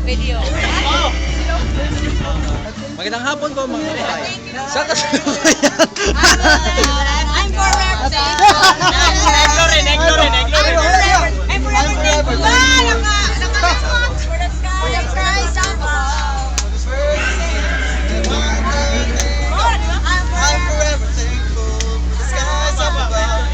Video. Magandang hapon po mga kapatid. Saan ka sa I'm forever thankful. I'm forever thankful. For the skies above. I'm forever thankful for the skies up above.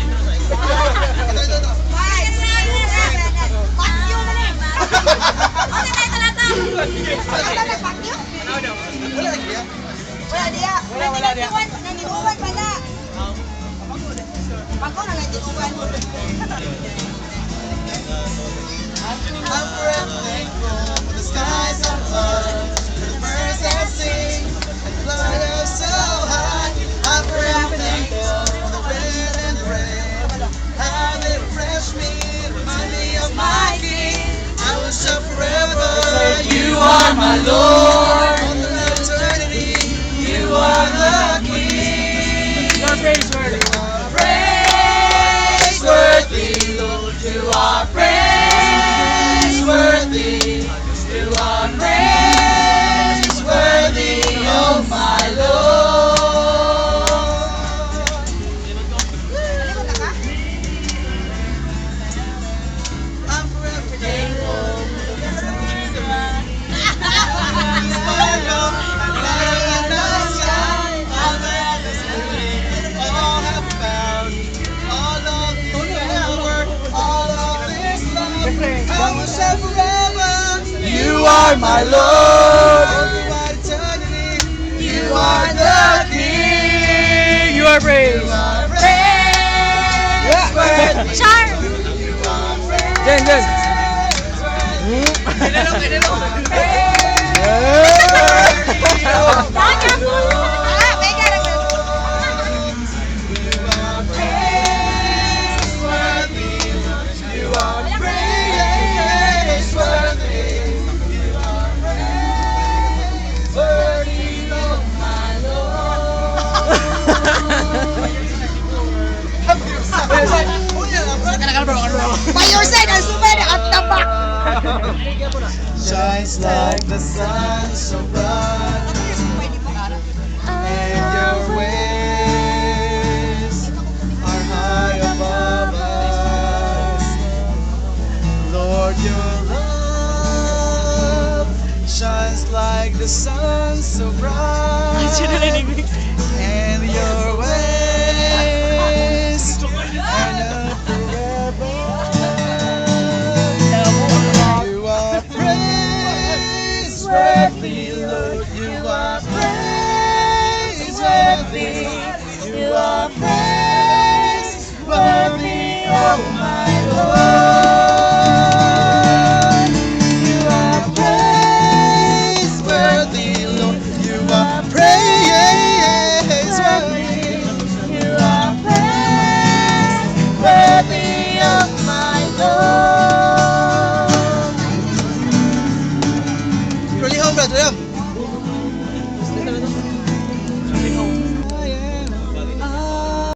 Wala dia. Nanginuwan pa na. Pako na nanginuwan. I'm forever thankful for the skies above, for the birds that sing and the blood of so high. I'm forever thankful for the wind and the rain, how they refresh me, remind me of my King. I will shout forever, you are my Lord. All through eternity, you are the King. You are praiseworthy. Praiseworthy, Lord, you are praiseworthy. You are praiseworthy, oh my Lord. I'm forever thankful for the sparkle and light in the sky. I'm glad this living all have found all of the power, all of this love. I will shout forever. You are my Lord. Throughout eternity, you are the King. You are praised. You are praiseworthy. Char. You are praiseworthy. Jen, Jen. By your side, ang sumay at tabak. Shines like the sun so bright, and your ways are high above us. Lord, your love shines like the sun so bright, and your ways are not forever. You are praiseworthy, Lord. You are praiseworthy. You are praiseworthy.